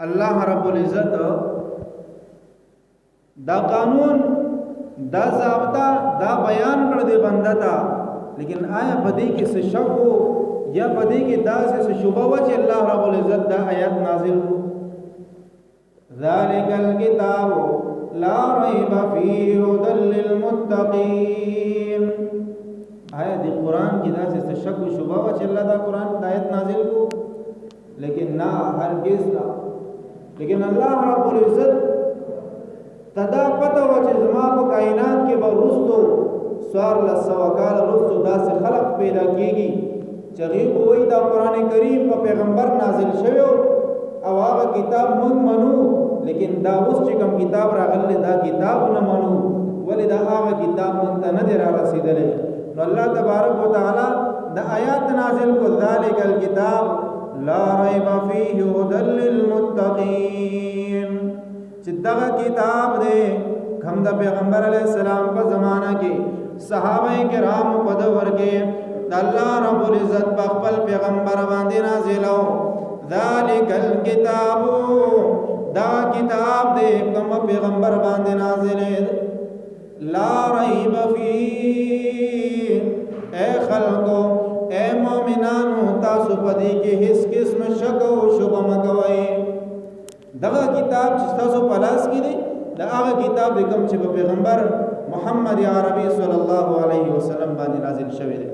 الله رب العزت دا قانون دا ضابطہ دا بیان کر دے بندہ تا، لیکن آیا بدی کی سے شک ہو یا بدی کی دا سے شبہ ہو کہ اللہ رب العزت دا آیات نازل ہو؟ ذالک الکتاب لا ریب فیہ ھدی للمتقین، آیا دی قرآن کی دا سے شک و شبہ ہو کہ اللہ دا قرآن دا آیت نازل ہو؟ لیکن نا ہرگز نا، لیکن اللہ رب العزت تدا پتہ ہو چې زما په کائنات کې به رستو سوار لسوه کال رستو داسې خلق پیدا کیږي چې هغوی به وایي دا قرآن کریم په پیغمبر نازل شوی او هغه کتاب موږ منو، لیکن دا اوس چې کوم کتاب راغلی دا کتاب نه منو، ولې دا هغه کتاب موږ ته نه دی را رسېدلی. نو الله تبارک وتعالی د آیات نازل کو ذالک الکتاب لا ریب فیہ ھدی للمتقین، چې دغه کتاب دی کوم د پیغمبر علیہ السلام په زمانہ کې صحابه کرام په دور کې د الله رب العزت په خپل پیغمبر باندې نازلو. ذالک الکتاب، دا کتاب دی کوم پیغمبر باندې نازل لا ریب فیہ، اے خلقو اے مومنانو تاسو پدې کې هیڅ قسم شک او شبهه مه کوئ. دغه کتاب چې تاسو په لاس کې دی دا هغه کتاب دی کوم چې په پیغمبر محمد عربي صلی الله علیه وسلم باندې نازل شوی دی،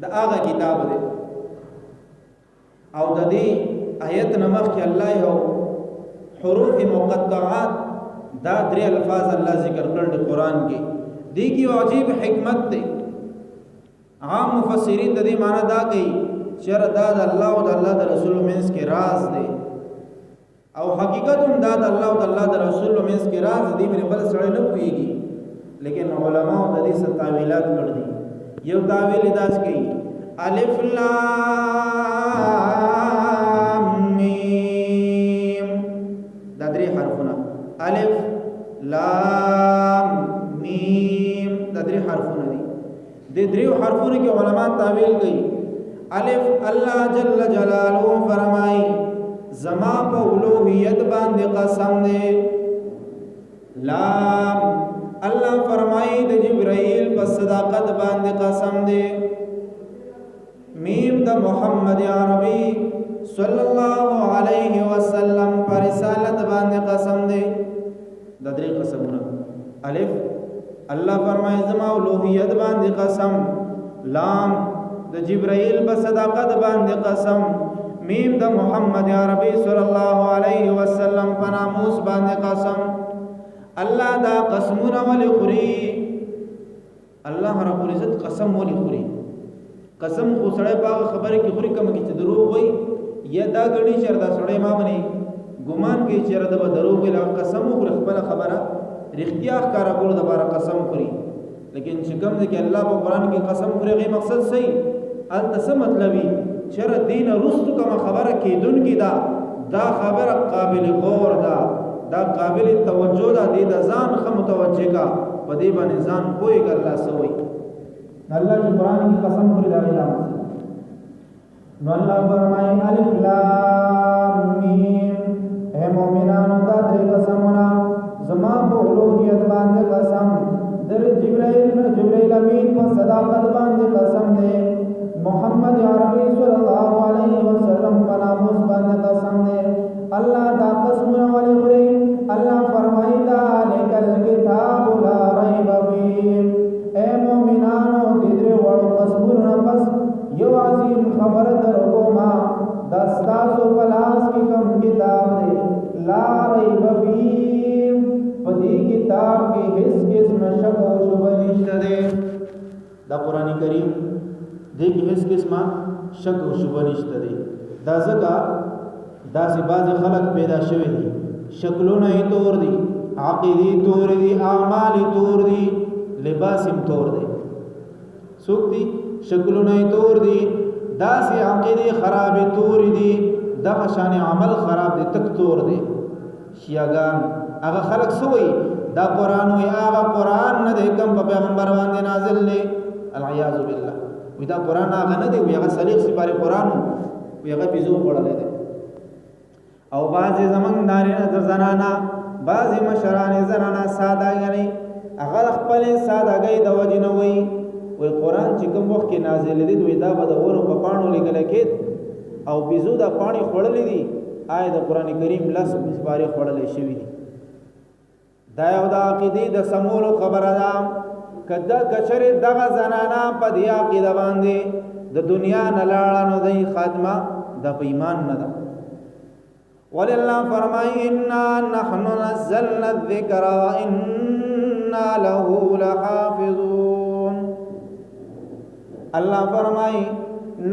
دا هغه کتاب دی. او د دې آیت نمخ کې الله یو حروف مقطعات دا درې الفاظ الله ذکر کړل د قرآن کې، دی کی عجیب حکمت دی. عام مفسرین د دې معنی دا کوي چې دا د الله او د الله د رسول منځ کې راز دی، او حقیقت هم دا د الله او د الله د رسول منځ کې راز دی، باندې بل سړی نه پوهیږي. لیکن علماء د دې څه تاویلات کړ دي. یو تاویل داس کوي الف لام میم، دا درې حرفونه الف لام میم دا درې حرفونه دي. د دریو حرفونو کې علما تاویل کوي. الف الله جل جلاله فرمایي زما په اولوہیت باندې قسم دی. لام الله فرمایي د جبرائیل په صداقت باندې قسم دی. میم د محمد عربي صلی الله علیه وسلم پر رسالت باندې قسم دی. د درې قسمونه الف الله فرمایي زما اولوہیت باندې قسم، لام د جبرائیل په صداقت باندې قسم، میم د محمد عربي صلی الله علیه وسلم په ناموس باندې قسم. الله دا قسمونه ولې خوري؟ الله رب العزت قسم ولې خوري؟ قسم خو سړی په خبره کې خوري کوم کې چې دروغ وایي یا دا غړي چې دا سړی ما باندې ګمان کوي چې دا به دروغ وي، قسم خوري خپل خبره رښتیا ښکارا کول د لپاره قسم خوري. لیکن چې کوم ځکه الله په قرآن کې قسم خوري غي مقصد صحیح الته څه مطلبي چر دین رستو کوم خبره کیدونکې دا خبره قابل غور دا قابل توجه ده، دې د ځان خه متوجه کا په دې باندې ځان کوی ک الله سوي. الله چې قرآن کې قسم خوري دا علامه نو الله فرمایي الف لام میم، اے مومنانو دا درې قسمونه زما په اولوہیت باندې قسم، در جبرائیل امین په صداقت باندې قسم دی، محمد عربی صلی الله علیه وسلم په ناموس باندې قسم دی. الله دا قسمونه ولې خوري؟ الله فرمایي ذالک الکتاب لا ریب فیه، اے مومنانو دې درې وړو قسمونو پس یو عظیم خبره درکوما، دا ستاسو په لاس کې کوم کتاب دی لا ریب فیه، په دې کتاب کې هیڅ قسم شک او شبهه نشته دی. دا قرآن کریم دې کې هیڅ قسمه شک او شبهه نشته دی. دا ځکه داسې بعض خلک پیدا شوي دي شکلونه یې تور دي، عقیدې تور دي، اعمال تور دي، لباس هم تور دی. څوک دي شکلونه یې تور دي، داسې عقیدې خرابې تور دي، دغه شان عمل خراب دي، تک تور دی. شیعاګان هغه خلک سوي دا قرآن وي هغه قرآن نه دی کوم په پیغمبر باندې نازل دی، العیاذ بالله. وی دا قرآن هغه نه دی، وی هغه صلیخ سپاره قرآن وی هغه بيزو پړل دی. او بعضی زمنګ نارینه زنانا بعضی مشران زنانا ساده غني هغه خپل سادهګۍ د وجنه وي قرآن چې کوم وخت کې نازل دي دوی دا به د ورو په پاڼو لیکل کېد او بيزو دا پانی خړلې دي آی د قران کریم لس باره خړلې شوی دي دا یو د عقیدې د سمولو خبره ده کدا کچره دغه زنانا په دی عقیده باندې د دنیا نه لاړه نو د خاتمه د ایمان نه ده ولله فرمای انا نحن نزلنا الذکر وانا له لحافظون الله فرمای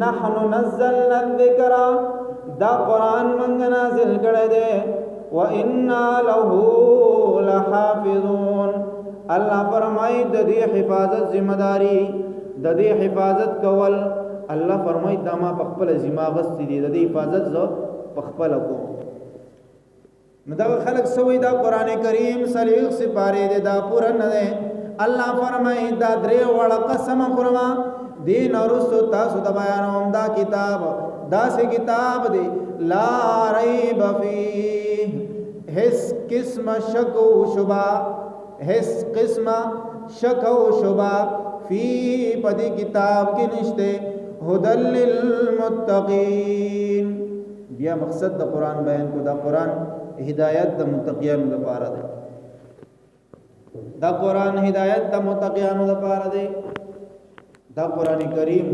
نحن نزلنا الذکر دا قرآن منگ نازل کړه دے وانا له لحافظون الله فرمای د دې حفاظت ذمہ داری د دې حفاظت کول الله فرمای دا ما په خپل ذمہ غست دي د دې حفاظت زو په خپل کو مدا خلق سوی دا قران کریم صلیخ سپاره دے دا پورا نه ده الله فرمای دا درې وړ قسم خورما دین ورسو تاسو د بیانوم دا کتاب دا سے کتاب دی لا ریب فیه هیڅ قسم شک و شبہ هیڅ قسم شک و شبہ فی پدی کتاب کی نشتے هدی للمتقین بیا مقصد دا قرآن بیان کو دا قرآن ہدایت دا متقیان دا پارا دے دا قرآن ہدایت دا متقیان دا پارا دے دا قرآن کریم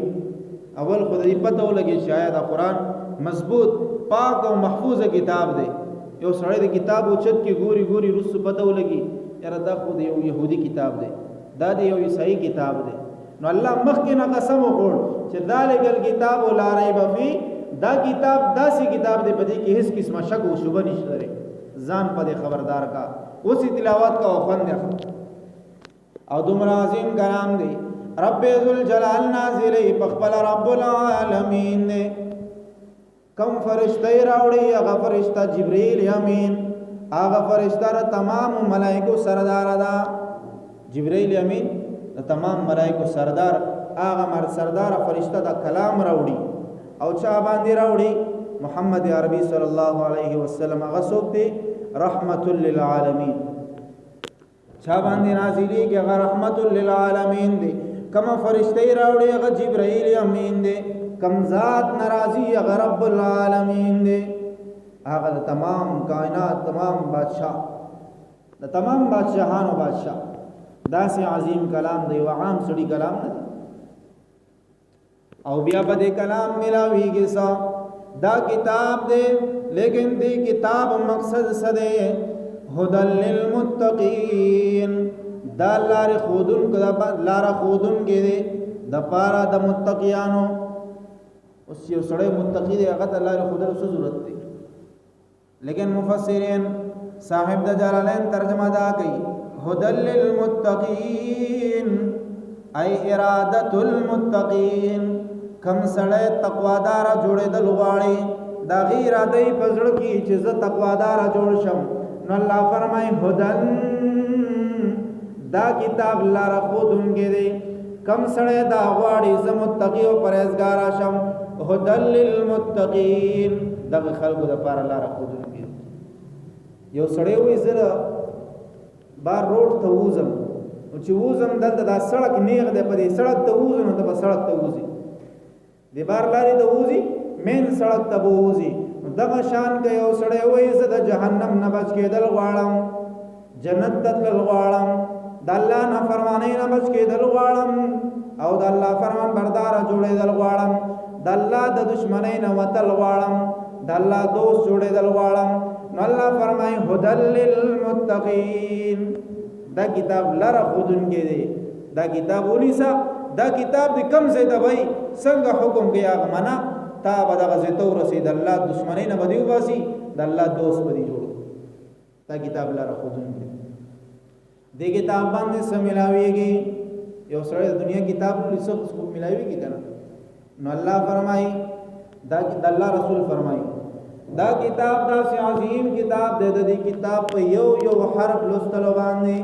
اول خدای پتہ ولګي شاید دا قرآن مضبوط پاک او محفوظ کتاب دی یو سړی د کتاب او چت کې ګوري ګوري رسو پتہ ولګي یاره دا خو یو يهودي کتاب دی دا دی یو عیسائی کتاب دی نو الله مخکې نه قسم وکړ چې ذالک الکتاب لا ریب فی دا کتاب داسې کتاب دی په دې کې هیڅ قسمه شک او شبهه نشته لري ځان په خبردار کا اوسې تلاوت کا او خوند او دومره عظیم کلام دی رب ذل جلال نازلی پخپل رب العالمین نے کم فرشتہ راوڑی اغا فرشتہ جبریل یمین اغا فرشتہ را تمام ملائکو سردار دا جبریل یمین دا تمام ملائکو سردار اغا مر سردار فرشتہ دا کلام راوڑی او چا باندی راوڑی محمد عربی صلی اللہ علیہ وسلم اغا سوک دی رحمت للعالمین چا باندی نازلی کہ اغا رحمت للعالمین دی کم فرشتہ راوڑی اغا جبرائیل امین دے کم ذات نرازی اغا رب العالمین دے اغا دا تمام کائنات تمام بادشاہ دا تمام بادشاہان و بادشاہ دا سے عظیم کلام دے و عام سڑی کلام دے او بیا با دے کلام ملاوی گسا دا کتاب دے لیکن دے کتاب مقصد سدے ہدل للمتقین دا لار خودن لار خودن کے دے دا پارا دا متقیانو اس یو سڑے متقی دے اغت لار خودن اس ضرورت دے لیکن مفسرین صاحب دا جلالین ترجمہ دا کئی ہدل للمتقین ای ارادت المتقین کم سڑے تقوادارا جوڑے دلغاڑی دا غیر آدائی پزڑ کی چیز تقوادارا جوڑ شم نو اللہ فرمائی ہدن دا کتاب لارا خودن کے دے کم سڑے دا غواڑی زمتقی و پریزگارا شم ہدن للمتقین دا خلق دا پارا لارا خودن کے دے یو سڑے ہوئی زرا بار روڈ تا ووزم چی ووزم دلتا دا سڑک نیغ دے پا دی سڑک تا ووزم تا پا سڑک تا ووزی دی بار لاری تا ووزی مین سڑک تا بووزی دغه شان که یو سړی وایي زه د جهنم نه بچ کېدل غواړم جنت ته تلل غواړم د الله نافرمانۍ نه بچ کېدل غواړم او د الله فرمان برداره جوړېدل غواړم د الله د دشمنۍ نه وتل غواړم د الله دوست جوړېدل غواړم نو الله فرمایي هدل للمتقین دا کتاب لره ښودونکی دی دا کتاب ونیسه دا کتاب د کم ځای ته وایي څنګه حکم کوي هغه منه تا با دا غزیتو رسید اللہ دشمنی نہ بدیو باسی دا اللہ دوست بدی جوڑو تا کتاب اللہ را خودن کی دے کتاب باندے سے ملاویے گی یو سڑے دنیا کتاب لسو اس کو ملاوی کی کنا نو اللہ فرمائی دا اللہ رسول فرمائی دا کتاب دا سے عظیم کتاب دے دی کتاب پہ یو حرف لستلو باندے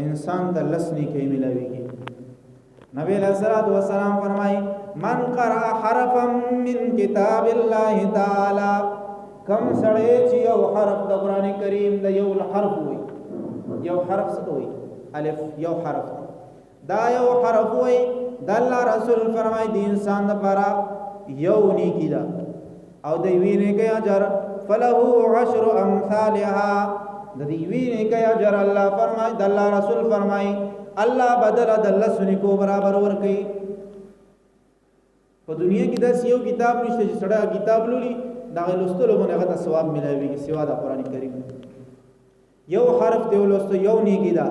انسان دا لسنی کئی ملاوی کی نبی علیہ السلام فرمائی من قرأ حرفا من کتاب اللہ تعالی کم سړی چې یو حرف د قران کریم د یو حرف وي، یو حرف څه وي؟ الف. یو حرف دا یو حرف وي، د الله رسول فرمای دی انسان لپاره یو نیکی ده او د وی نیکی اجر فله 10 امثالها. د دې وی نیکی اجر الله فرمای، د الله رسول فرمای الله بدل د لسنی کو برابر ورکي. په دنیا کې داس یو کتاب نشته چې سړی کتاب لولي دا لوستلو باندې هغه ثواب ملایوي سوا د قران کریم. یو حرف دی ولوست یو نیکی ده،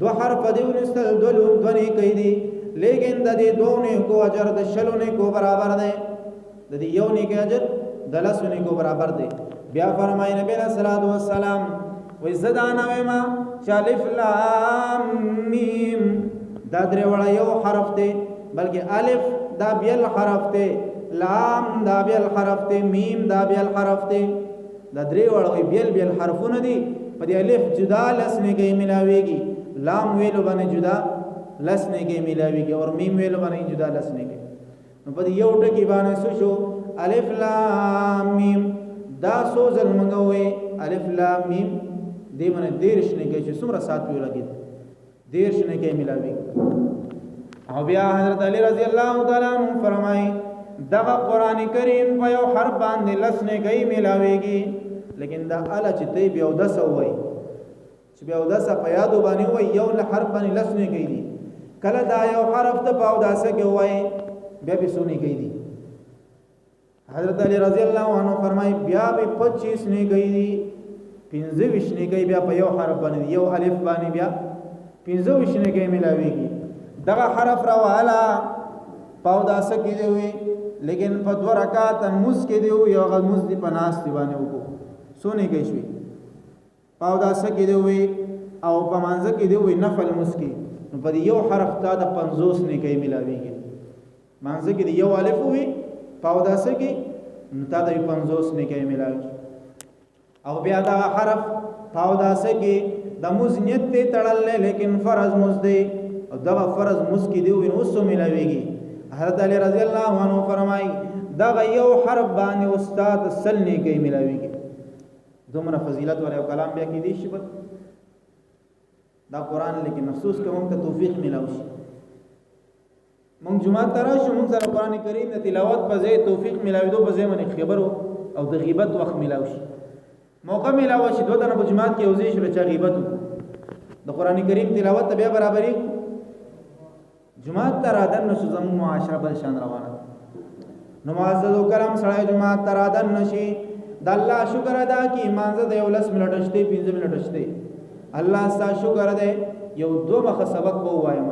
دو حرف دی ولوستل دو نیکی دي، لیکن د دې دوه نیکو اجر د شلو نیکو برابر دی. د دې یو نیکی اجر د لسو نیکو برابر دی. بیا فرمایي نبی صلی الله علیه وسلم وې زدان ما الف لام میم دا درې وړ یو حرف دی، بلکې الف دا بیل حرف دی، لام دا بیل حرف دی، میم دا بیل حرف دی. دا درې وړ بیل حرفونه دي. په دې الف جدا لسنه کې ملاويږي، لام ویلو باندې جدا لسنه کې ملاويږي او میم ویلو باندې جدا لسنه کې. نو په یو ټکی باندې شو الف لام میم. دا سو ځل منغوي الف لام میم دې باندې دیرش نه کې چې څومره سات ویل لګي دیرش نه کې ملاويږي. او بیا حضرت علی رضی الله تعالی عنہ فرمای دا قران کریم په یو حرف باندې لسنه کې ملاويږي، لیکن دا الا چې تی بیا د سوې چې بیا د س په یادو باندې وای یو له حرف باندې لسنه کې دي، کله دا یو حرف ته په داسه کې وای بیا به سونی کې دي. حضرت علی رضی الله عنه فرمای بیا به 25 نه کې دي، 15 نه کې بیا په یو حرف باندې یو الف باندې بیا 15 نه کې ملاويږي. دغه حرف راواله پاو داسه کې دی وي، لیکن په 2 رکعات مز کې دی یو غل مز دی پناس دی باندې وکړو سونی کې شوي پاو داسه کې دی وي او په مانځ کې دی وي نفل مز کې. نو په یو حرف تا د 50 نه کې ملاويږي. مانځ کې دی یو الف وي پاو داسه کې نو تا د 50 نه کې ملاويږي. او بیا دا حرف پاو داسه کې د مز نیت ته تړل، لیکن فرض مز دی او دا فرض مز کې دی نو سو ملاويږي. حضرت علی رضی الله عنه فرمای دا یو حرف باندې استاد سلنی کې ملاويږي. دومره فضیلت ولې کلام بیا کې دي شي دا قران، لیکن افسوس کوم ته توفیق ملاوي. مونږ جمعه ترا شو مونږ سره قران کریم د تلاوت په ځای توفیق ملاوي دو په ځای باندې خبرو او د غیبت وخت ملاوي شي، موقع ملاوي شي. دوه دنه په جمعه کې اوځي شو چې غیبت د قران کریم تلاوت ته بیا برابرۍ جمعه ترا دن نو زمو معاشره بل شان روانه. نو معزز کرام سره جمعه ترا دن نشي د الله شکر ادا کی مانزه د 10 منټ شته 15 منټ شته الله ستاسو شکر دې یو دوه مخ سبق وو وایم.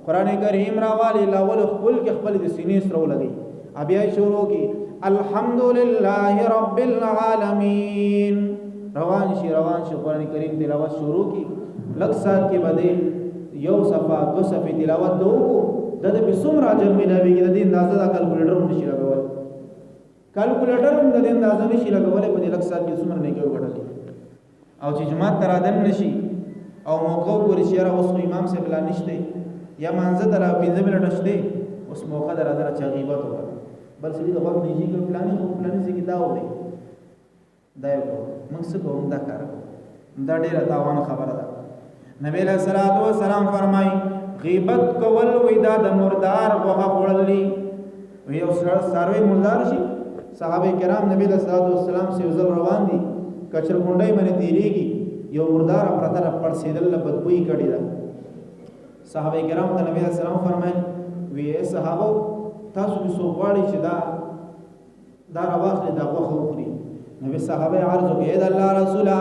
قران کریم راوالی لاول خپل کې خپل د سینې سره ولګي بیا شروع کی الحمدلله رب العالمین. روان شي قران کریم تلاوت شروع کی لږ سات کې بده یو صفه دو صفه تلاوت دوکو د دې څومره اجر ملويږي. د دې اندازه د کیلکولیټر هم نشي لګول، کیلکولیټر هم د دې اندازه نشي لګول په دې لږ سات کې څومره نه کې وړل. او چې جماعت ترادن نشي او موقع ګوري چې را اوس امام صاحب لا نشته یا مانزه درا 15 منټ شته اوس موقع درا چې غیبت وکړه بل څه دې وخت نشي کې پلانې څه دا وي دا یو موږ څه کوم دا کار دا ډیره تاوان خبره ده. نبی علیہ الصلوۃ والسلام فرمای غیبت کول وېدا د مردار وغه خړلې وی او سروي مردار شي. صحابه کرام نبی علیہ الصلوۃ والسلام سے وزل روان دي کچر کونډای باندې تیریږي یو مردار پرته پر سیدل بدبوئی کړي دا. صحابه کرام ته نبی علیہ السلام فرمای وی صحابه تاسو به سو غواړي چې دا راوخلې دا وغه وخوري. نبی صحابه عرض وکړي اے الله رسوله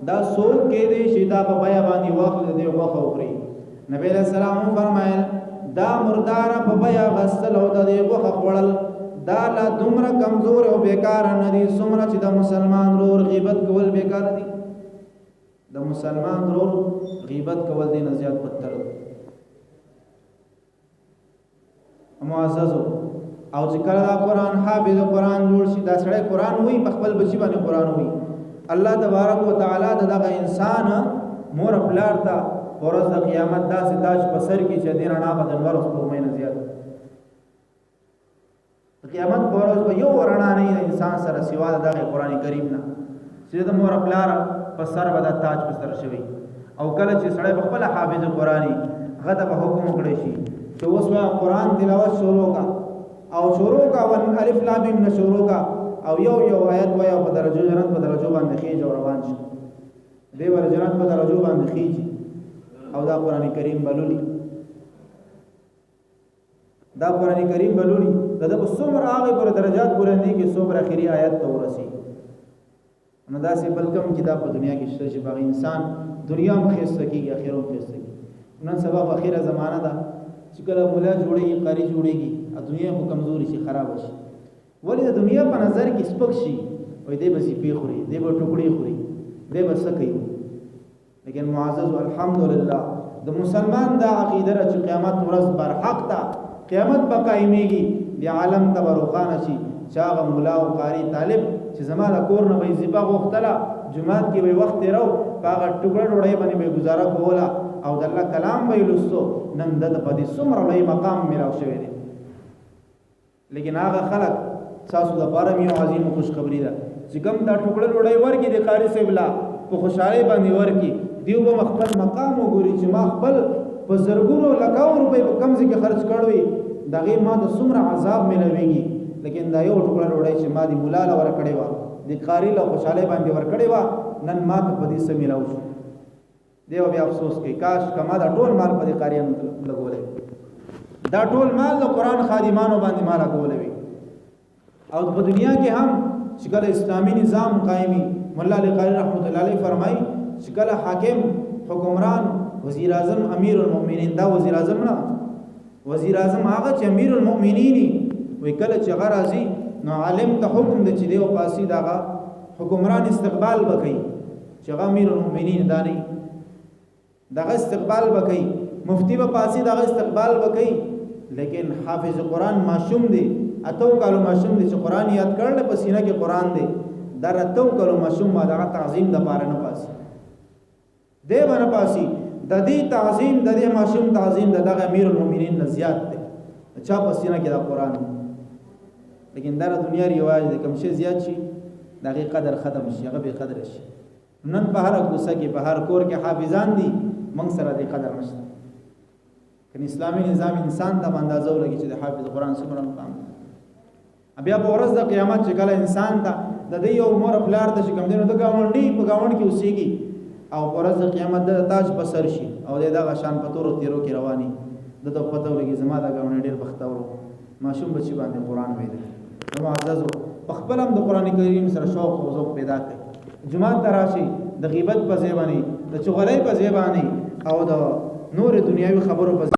دا سوک کې دې چې دا په بیا باندې واخل دې وغه وخوري. نبی علیہ السلام فرمایل دا مردار په بیا غسل او د دې وغه خړل دا لا دومره کمزور او بیکار نه دي څومره چې د مسلمان رور غیبت کول بیکار دي. د مسلمان رور غیبت کول دي نه زیات بدتر. معززو او چې کله دا قران حافظ قران جوړ شي دا سړی قران وای په خپل بچی باندې قران وای. الله تبارک وتعالى دغه انسان مور خپلار تا ورځ د قیامت داسې تاج په سر کې چې دین انا بدن ورس په مینه زیات قیامت پر ورځ به یو ورنا نه انسان سره سوا د قرآن کریم نه چې د مور خپلار په سر به د تاج په سر شوی او کله چې سړی په خپل حافظ قرآنی هغه ته به حکم وکړي شي چې اوس به قرآن تلاوت شروع کا او شروع کا ون الف لام میم شروع کا او یو آیت وایو په درجو جنت په درجو باندې خېج او روان شي دی ور جنت په درجو باندې خېج او دا قرآن کریم بلولي دا قرآن کریم بلولي دا په څومره هغه پر درجات بلندي کې څومره اخري آیت ته ورسي نو دا سه بلکم کتاب په دنیا کې شته چې باغ انسان دنیا هم خېسته کیږي اخرت خېسته کیږي نن سبا اخیره زمانہ دا چې کله مولا جوړيږي قاری جوړيږي دنیا خو کمزوري شي خراب شي ولی د دنیا په نظر کې سپک شي وای دی بس پی خوري دی به ټوکړي خوري دی بس کوي لیکن معزز الحمدلله د مسلمان دا عقیده چې قیامت ورځ بر حق تا قیامت به قائميږي دی عالم تبرخان شي چاغه مولا او قاری طالب چې زمانہ کور نه وي زیبا غختلا جمعات کې به وخت راو هغه ټوکړه ډوړې باندې به گزاره کولا او د الله کلام به لوستو نن د پدې څومره لوی مقام میراو شوی دی لیکن هغه خلک تاسو د بارے یو عظیم خوشخبری ده چې کوم دا ټوکړه ډوړې ورګي د قاری سیبلا په خوشاله باندې ورګي دیو به خپل مقام وګوري چې ما خپل په زرګونو لکاو روپے په کمزې کې خرج کړوي دغه ما د څومره عذاب ملويږي لیکن دا یو ټوکړه ډوړې چې ما دی مولا له ور کړې و د قاری له خوشاله باندې ور کړې و نن ما ته په دې سمېلاو شو دیو بیا افسوس کوي کاش کما دا ټول مال په قاریانو لګولې دا ټول مال د قران خادمانو باندې مال لګولې او په دنیا کې هم چې کله اسلامي نظام قائمي مولا علی قاری رحمت الله علیه فرمایي چې کله حاکم حکمران وزیر اعظم امیر المؤمنین دا وزیر اعظم نه وزیر اعظم هغه چې امیر المؤمنین وی کله چې غرازي نو عالم ته حکم د چې دیو پاسي داغه حکمران استقبال وکړي چې امیر المؤمنین دانی دغه استقبال وکړي مفتی په پاسي دغه استقبال وکړي لیکن حافظ قرآن معصوم دی اتو کالو معصوم دی چې قرآن یاد کړل په سینه کې قرآن دی در اتو کالو معصوم ما دغه تعظیم د پاره نه پاسي دی باندې پاسي د دې تعظیم د دې معصوم تعظیم دغه امیر المؤمنین نه زیات دی چا په سینه کې د قرآن لیکن دا دنیا ریواج دی کوم شي زیات شي دغه قدر ختم شي هغه به قدر شي نن په هر کوڅه کې په هر کور کې حافظان دي موږ سره دې قدر نشته کني اسلامي نظام انسان ته اندازو لګي چې د حافظ قرآن څومره مقام بیا په ورځ د قیامت چې کله انسان ته د دې یو مور خپلار ته کوم دینو د گاونډي په گاوند کې اوسېږي او په ورځ د قیامت د تاج په سر شي او دغه شان په تورو تیرو کې رواني د پته ولګي زما د گاوند ډېر بختورو ماشوم بچي باندې قرآن ویل نو معززو په خپل هم د قرآن کریم سره شوق او ذوق پیدا کړي جمعه تراشي د غیبت په ځای باندې د چغلۍ په ځای باندې او د نور دنیاوي خبرو په